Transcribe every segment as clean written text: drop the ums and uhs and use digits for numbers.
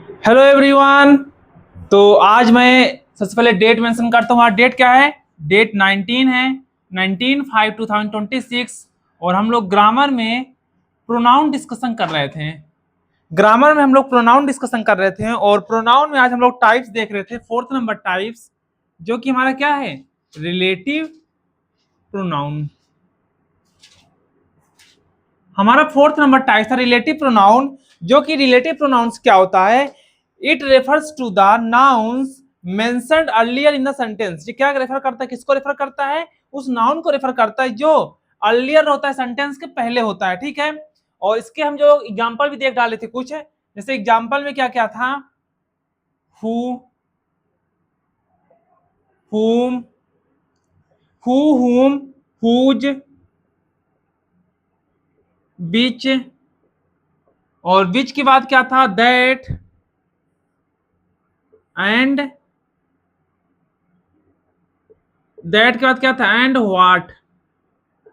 Hello everyone. तो आज मैं सबसे पहले डेट मेंशन करता हूँ। आज डेट क्या है? डेट 19 है, 19/5/2026। और हम लोग ग्रामर में प्रोनाउन डिस्कशन कर रहे थे। ग्रामर में हम लोग प्रोनाउन डिस्कशन कर रहे थे और प्रोनाउन में आज हम लोग टाइप्स देख रहे थे। फोर्थ नंबर टाइप्स जो कि हमारा क्या है? Relative pronoun. हमारा फोर्थ नंबर टाइप था रिलेटिव प्रोनाउन। जो कि रिलेटिव प्रोनाउंस क्या होता है? It refers to the nouns mentioned earlier in the sentence. ये क्या रेफर करता है? किसको रेफर करता है? उस नाउन को रेफर करता है जो अर्लियर होता है, सेंटेंस के पहले होता है। ठीक है। और इसके हम जो एग्जांपल भी देख डाले थे कुछ, जैसे एग्जांपल में क्या क्या था? Who, whom, whom, whose, which। और which के बाद क्या था? that and। that के बाद क्या था? and what।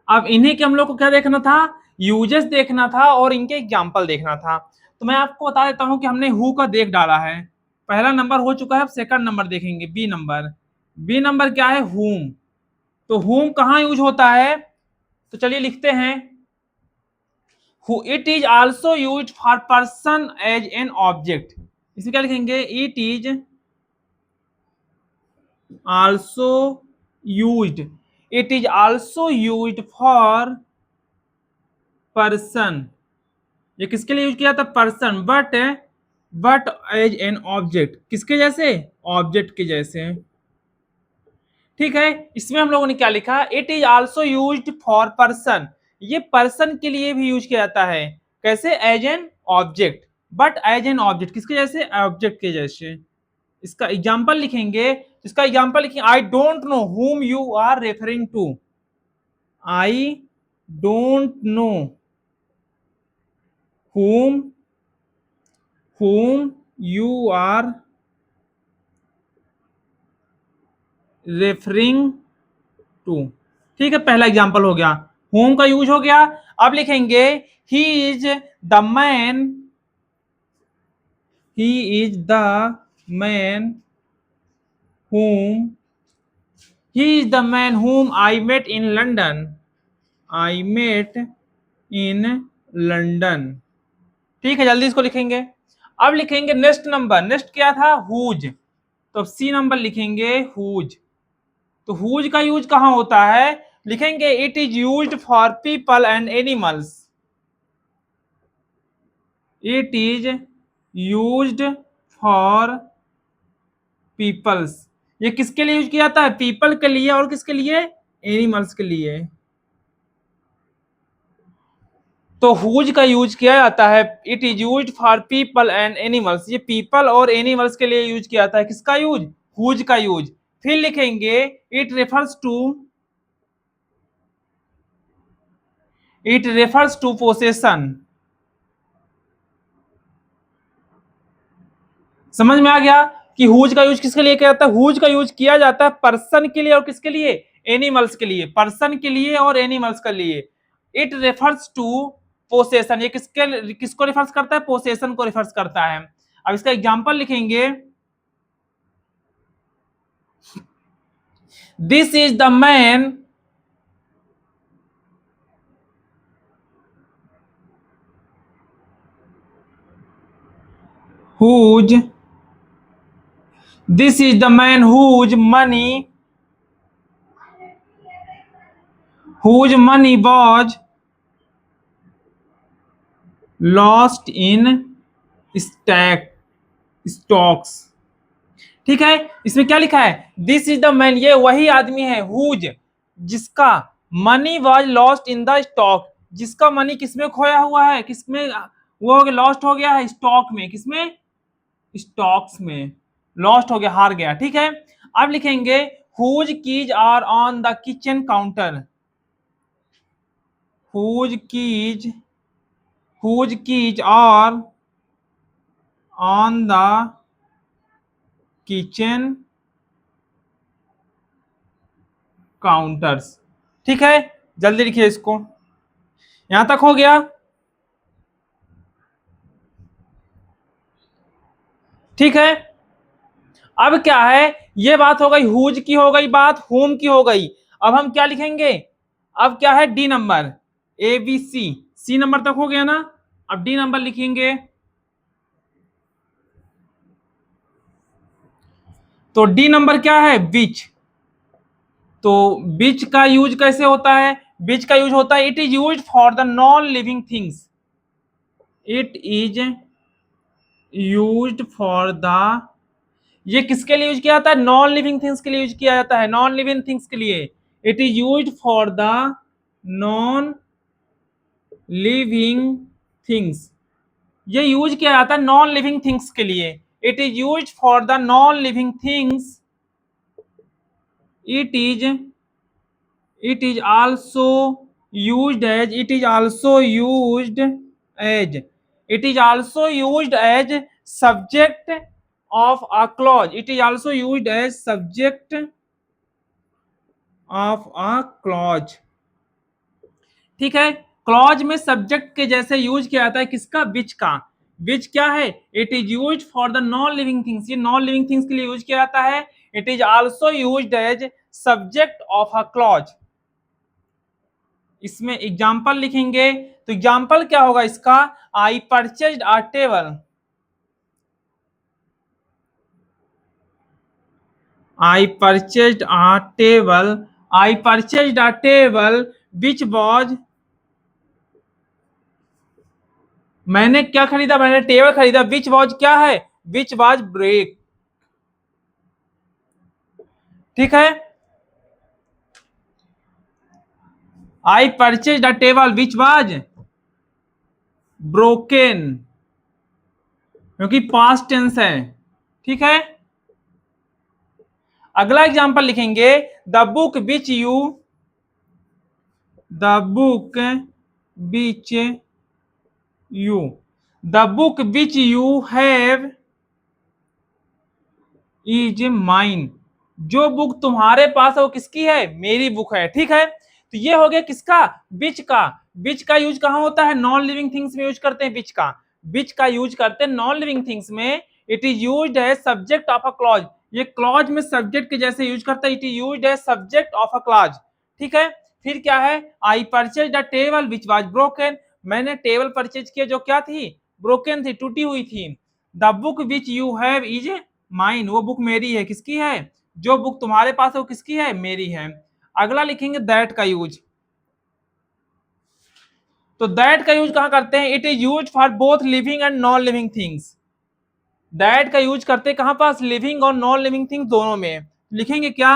अब इन्हीं के हम लोग को क्या देखना था? यूजेस देखना था और इनके एग्जाम्पल देखना था। तो मैं आपको बता देता हूं कि हमने हु का देख डाला है। पहला नंबर हो चुका है। अब सेकंड नंबर देखेंगे, बी नंबर। बी नंबर क्या है? हुम। तो हुम कहाँ यूज होता है? तो चलिए लिखते हैं। Who it is also use for person as an object. इसमें क्या लिखेंगे? It is also used. It is also used for person. ये किसके लिए यूज किया था? Person. But as an object. किसके जैसे? ऑब्जेक्ट के जैसे। ठीक है। इसमें हम लोगों ने क्या लिखा? It is also used for person. ये पर्सन के लिए भी यूज किया जाता है। कैसे? As an object. But as an object किसके जैसे? ऑब्जेक्ट के जैसे। इसका एग्जाम्पल लिखेंगे। इसका एग्जाम्पल लिखेंगे, I don't know whom you are referring to. I don't know whom you are referring to. ठीक है, पहला एग्जांपल हो गया। होम का यूज हो गया। अब लिखेंगे he is the man. He is the man whom he is the man whom I met in London। I met in London। ठीक है, जल्दी इसको लिखेंगे। अब लिखेंगे नेक्स्ट नंबर। नेक्स्ट क्या था? हुज। तो अब सी नंबर लिखेंगे, हुज। तो हुज का यूज कहां होता है? लिखेंगे it is used for people and animals. It is used for peoples. ये किसके लिए यूज किया जाता है? पीपल के लिए। और किसके लिए? एनिमल्स के लिए। तो हुज का यूज किया जाता है। It is used for people and animals. ये पीपल और एनिमल्स के लिए यूज किया जाता है। किसका यूज? हुज का यूज। फिर लिखेंगे it refers to. It refers to possession. समझ में आ गया कि हुज का यूज किसके लिए किया जाता है? हुज का यूज किया जाता है पर्सन के लिए और किसके लिए? एनिमल्स के लिए। पर्सन के लिए और एनिमल्स के लिए। It refers to possession. ये किसको रेफर्स करता है? पोसेशन को रेफर्स करता है। अब इसका एग्जांपल लिखेंगे, this is the man whose. This is the man whose money was lost in stack stocks. ठीक है। इसमें क्या लिखा है? This is the man. ये वही आदमी है हुज जिसका money was lost in the stock. जिसका मनी किसमें खोया हुआ है? किसमें वो लॉस्ट हो गया है? स्टॉक में। किसमें? स्टॉक्स में लॉस्ट हो गया, हार गया। ठीक है। अब लिखेंगे whose keys are on the kitchen counter. Whose keys whose keys are on the kitchen counters. ठीक है, जल्दी लिखिए इसको। यहां तक हो गया। ठीक है। अब क्या है, ये बात हो गई हुज की, हो गई बात होम की, हो गई। अब हम क्या लिखेंगे, अब क्या है D number, A B C, C number तक हो गया ना। अब डी नंबर लिखेंगे, तो डी नंबर क्या है, बीच। तो बीच का यूज कैसे होता है, बीच का यूज होता है, it is use for the non living things, it is used for the, ये किसके लिए यूज किया जाता है, नॉन लिविंग थिंग्स के लिए यूज किया जाता है, नॉन लिविंग थिंग्स के लिए। It is used for the non living things, ये यूज किया जाता है नॉन लिविंग थिंग्स के लिए। It is use for the non living things, it is, it is also used as, it is also used as, it is also used as subject of a clause, it is also used as subject of a clause। ठीक है, clause में subject के जैसे use किया जाता है किसका, बिच का। बिच क्या है, it is use for the non living things, ये नॉन लिविंग थिंग्स के लिए यूज किया जाता है। It is also used as subject of a clause. इसमें एग्जाम्पल लिखेंगे, तो एग्जाम्पल क्या होगा इसका, I purchased a table, I purchased a table, I purchased a table which was, मैंने क्या खरीदा, मैंने टेबल खरीदा, विच वॉज क्या है, विच वॉज ब्रेक। ठीक है, I purchased a table which was broken, क्योंकि पास्ट टेंस है। ठीक है, अगला एग्जांपल लिखेंगे, the book which you, the book which you, the book which you have is mine, जो बुक तुम्हारे पास है वो किसकी है, मेरी बुक है। ठीक है, तो ये हो गया किसका, बिच का। बिच का यूज कहां होता है, नॉन लिविंग थिंग्स में यूज करते हैं बिच का, बिच का यूज करते हैं नॉन लिविंग थिंग्स में। It is used as subject of a clause, ये क्लॉज में सब्जेक्ट के जैसे यूज करता है, it is used as subject of a clause. ठीक है, फिर क्या है, I purchase the table which was broken, मैंने टेबल परचेज किया जो क्या थी, ब्रोकन थी, टूटी हुई थी। The book which you have is mine, वो बुक मेरी है, किसकी है, जो बुक तुम्हारे पास है वो किसकी है, मेरी है। अगला लिखेंगे दैट का यूज, तो दैट का यूज कहां करते हैं, it is use for both living and non living things. That का यूज करते हैं कहां पास, लिविंग और नॉन लिविंग थिंग्स दोनों में। लिखेंगे क्या,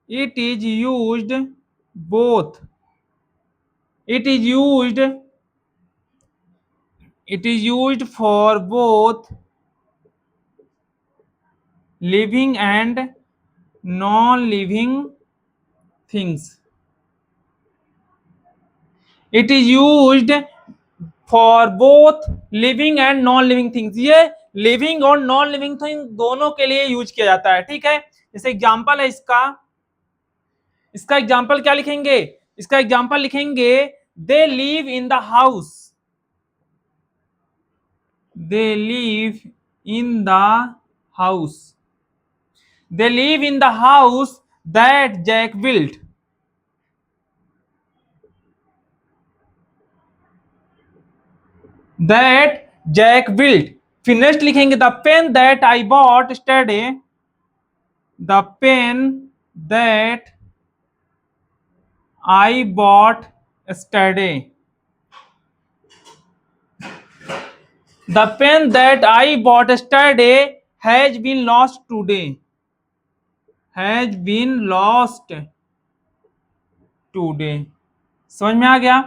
it is used both, it is used, it is used for both living and non living things, it is used for both living and non living things, ये living और non living thing दोनों के लिए use किया जाता है। ठीक है, जैसे एग्जांपल है इसका, इसका एग्जांपल क्या लिखेंगे, इसका एग्जांपल लिखेंगे, they live in the house, they live in the house, they live in the house that Jack built, that Jack built. फिर नेक्स्ट लिखेंगे, the pen that I bought study, the pen that I bought yesterday, the pen that I bought yesterday has been lost today, has been lost today। समझ में आ गया,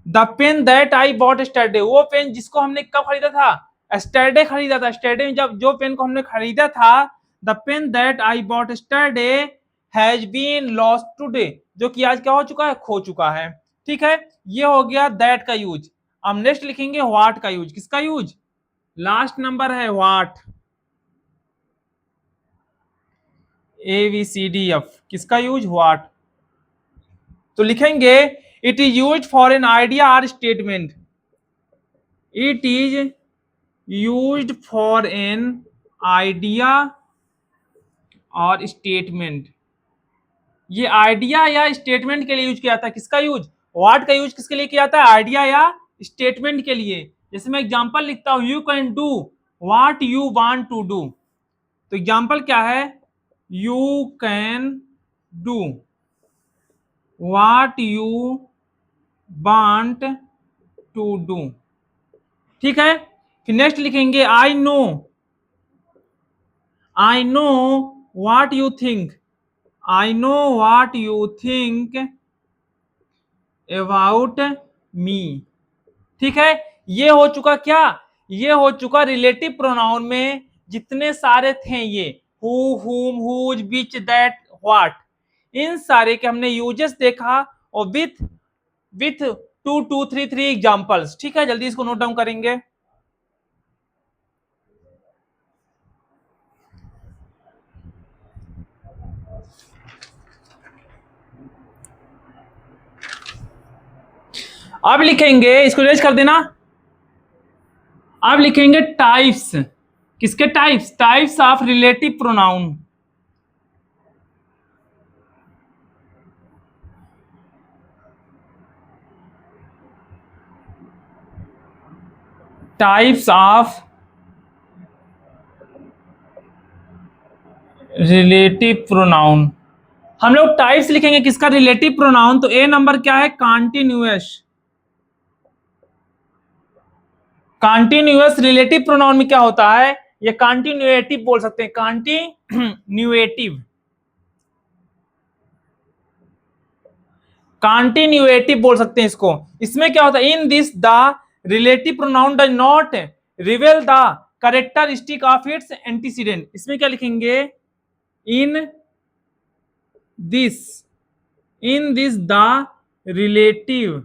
the pen that I bought yesterday, वो pen जिसको हमने कब खरीदा था, yesterday खरीदा था, yesterday में जब जो पेन को हमने खरीदा था, the pen that I bought yesterday has been lost today, जो कि आज क्या हो चुका है, खो चुका है। ठीक है, ये हो गया दैट का यूज। अब नेक्स्ट लिखेंगे व्हाट का यूज, किसका यूज, लास्ट नंबर है what, A B C D F, किसका यूज, व्हाट। तो लिखेंगे, it is use for an idea or statement, it is used for an idea और स्टेटमेंट। ये आइडिया या स्टेटमेंट के लिए यूज किया था। किसका यूज? व्हाट का यूज किसके लिए किया था? आइडिया या स्टेटमेंट के लिए। जैसे मैं एग्जांपल लिखता हूं, you can do what you want to do. तो एग्जांपल क्या है? You can do what you want to do. ठीक है, फिर नेक्स्ट लिखेंगे I know what you think. I know what you think about me. ठीक है, ये हो चुका क्या? ये हो चुका रिलेटिव प्रोनाउन में जितने सारे थे ये हु, हुम, हुज, विच, दैट, व्हाट, इन सारे के हमने यूजेस देखा और विथ 2 2 3 3 एग्जांपल्स। ठीक है, जल्दी इसको नोट डाउन करेंगे। अब लिखेंगे, इसको रेज कर देना। अब लिखेंगे टाइप्स। किसके types? Types of relative pronoun. Types of relative pronoun. हम लोग टाइप्स लिखेंगे किसका? Relative pronoun. तो ए नंबर क्या है? कॉन्टिन्यूअस। कॉन्टिन्यूअस रिलेटिव प्रोनाउन में क्या होता है? ये कॉन्टिन्यूएटिव बोल सकते हैं, कॉन्टिन्यूएटिव। कॉन्टिन्यूएटिव बोल सकते हैं इसको। इसमें क्या होता है? इन this the relative pronoun does not रिवेल the characteristic of its antecedent. इसमें क्या लिखेंगे? In this the relative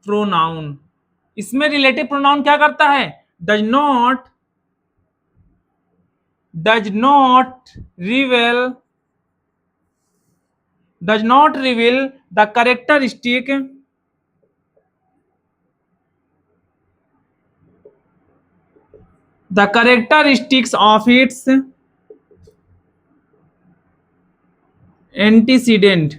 pronoun. इसमें रिलेटिव प्रोनाउन क्या करता है? Does not reveal the characteristics of its antecedent.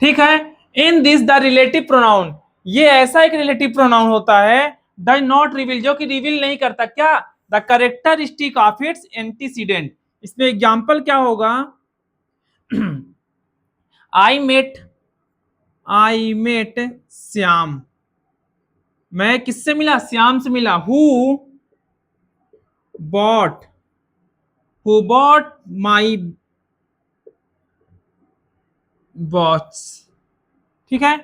ठीक है, इन दिस द रिलेटिव प्रोनाउन, ये ऐसा एक रिलेटिव प्रोनाउन होता है डज नॉट रिवील, जो कि रिवील नहीं करता क्या? The characteristic of its antecedent. इसमें एग्जांपल क्या होगा? I met Shyam. मैं किससे मिला? श्याम से मिला। Bought my watch. ठीक है,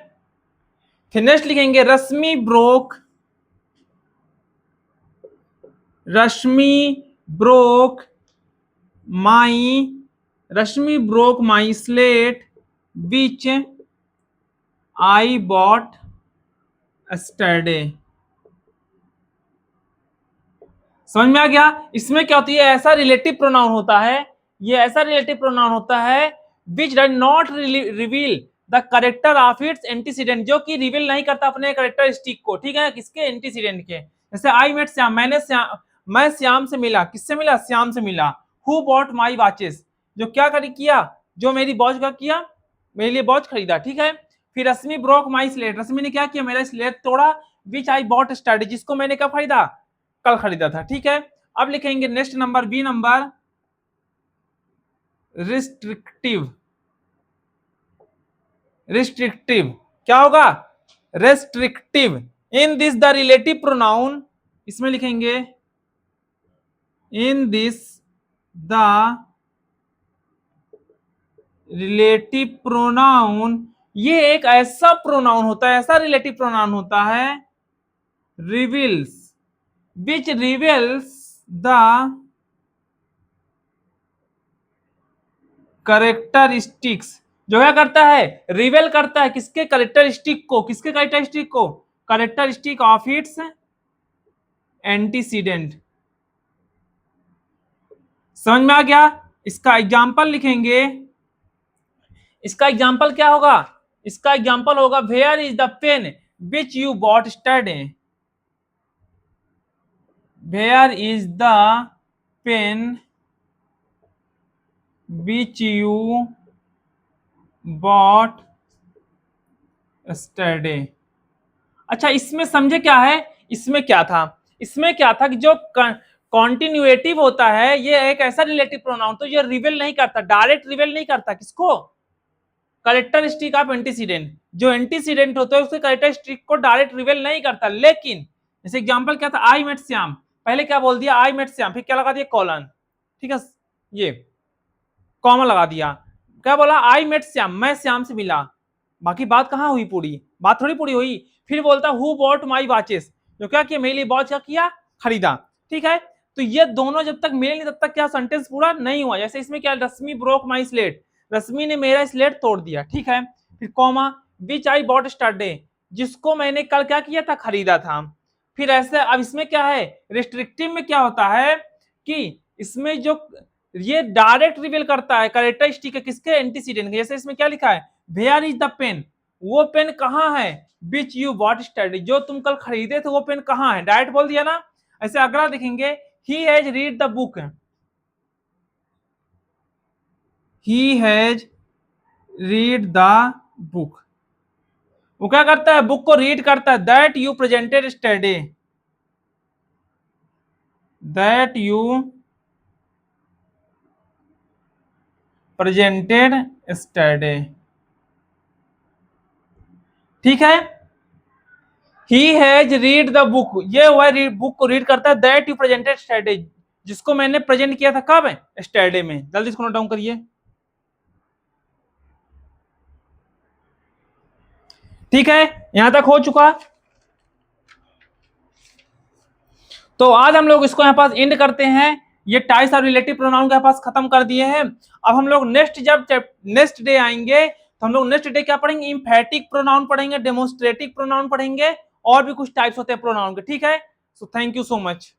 फिर नेक्स्ट लिखेंगे Rashmi broke my slate which I bought yesterday. समझ में आ गया? इसमें क्या होती है? ऐसा रिलेटिव प्रोनाउन होता है, ये ऐसा रिलेटिव प्रोनाउन होता है which does not reveal the character of its antecedent, जो कि रिवील नहीं करता अपने कैरेक्टरिस्टिक को। ठीक है, किसके? एंटीसीडेंट के। जैसे आई मेट श्याम, मैं श्याम से मिला। किससे मिला? श्याम से मिला। हु बॉट माई वॉचेस, जो क्या किया? जो मेरी वॉच का किया, मेरे लिए वॉच खरीदा। ठीक है, फिर रश्मि ब्रोक माई स्लेट, रश्मि ने क्या किया? मेरा स्लेट तोड़ा। विच आई बॉट स्टडी, जिसको मैंने कब खरीदा? कल खरीदा था। ठीक है, अब लिखेंगे next number, B number restrictive. क्या होगा? Restrictive. In this the relative pronoun, इसमें लिखेंगे in this the relative pronoun, ये एक ऐसा प्रोनाउन होता है, ऐसा रिलेटिव प्रोनाउन होता है reveals which reveals the characteristics, जो क्या करता है? रिवेल करता है किसके? कैरेक्टरिस्टिक को। किसके कैरेक्टरिस्टिक को? Characteristic of its antecedent. समझ में आ गया? इसका एग्जांपल लिखेंगे। इसका एग्जांपल क्या होगा? इसका एग्जांपल होगा where is the pen which you bought yesterday. Where is the pen which you bought yesterday. अच्छा, इसमें समझे क्या है, इसमें क्या था, इसमें क्या था कि जो कॉन्टिन्यूएटिव होता है ये एक ऐसा रिलेटिव प्रोनाउन तो ये रिवेल नहीं करता, डायरेक्ट रिवेल नहीं करता किसको, कैरेक्टरिस्टिक ऑफ एंटीसीडेंट, जो एंटीसीडेंट होता है उसके कैरेक्टरिस्टिक को डायरेक्ट रिवेल नहीं करता। लेकिन जैसे एग्जांपल क्या था, आई मेट श्याम, पहले क्या बोल दिया, आई मेट श्याम, फिर क्या लगा दिया, कॉलन, ठीक है, ये कॉमा लगा दिया, क्या बोला, आई मेट श्याम, मैं श्याम से मिला, बाकी बात कहाँ हुई, पूरी बात थोड़ी पूरी हुई। फिर बोलता हु बॉट माई वॉचेस, जो क्या किया, मेरे लिए वॉच क्या किया, खरीदा, ठीक है। तो ये दोनों जब तक मिले नहीं तब तक क्या सेंटेंस पूरा नहीं हुआ। जैसे इसमें क्या, रश्मि ब्रोक माई स्लेट, रश्मि ने मेरा स्लेट तोड़ दिया, ठीक है। फिर कॉमा, विच आई बॉट स्टरडे, जिसको मैंने कल क्या किया था, खरीदा था। फिर ऐसे अब इसमें क्या है, रिस्ट्रिक्टिव में क्या होता है कि इसमें जो ये डायरेक्ट रिवील करता है कैरेक्टरिस्टिक है किसके, एंटीसीडेंट के। जैसे इसमें क्या लिखा है, वेयर इज द पेन, वो पेन कहाँ है, विच यू बॉट स्टडी, जो तुम कल खरीदे थे वो पेन कहाँ है, डायरेक्ट बोल दिया ना। ऐसे अगला देखेंगे, he has read the book, he has read the book, वो क्या करता है, बुक को रीड करता है, that you presented study, that you presented study, ठीक है। He has read the book, ये हुआ बुक को रीड करता है, दैट यू प्रेजेंटेड स्टडी, जिसको मैंने प्रेजेंट किया था कब, स्टडी में। जल्दी इसको नोट डाउन करिए, ठीक है, यहां तक हो चुका। तो आज हम लोग इसको यहाँ पास एंड करते हैं, ये टाइप्स ऑफ रिलेटिव प्रोनाउन के पास खत्म कर दिए हैं। अब हम लोग नेक्स्ट जब नेक्स्ट डे आएंगे तो हम लोग नेक्स्ट डे क्या पढ़ेंगे, इंफैटिक प्रोनाउन पढ़ेंगे, डेमोन्स्ट्रेटिव प्रोनाउन पढ़ेंगे, और भी कुछ टाइप्स होते हैं प्रोनाउन के, ठीक है। So thank you so much.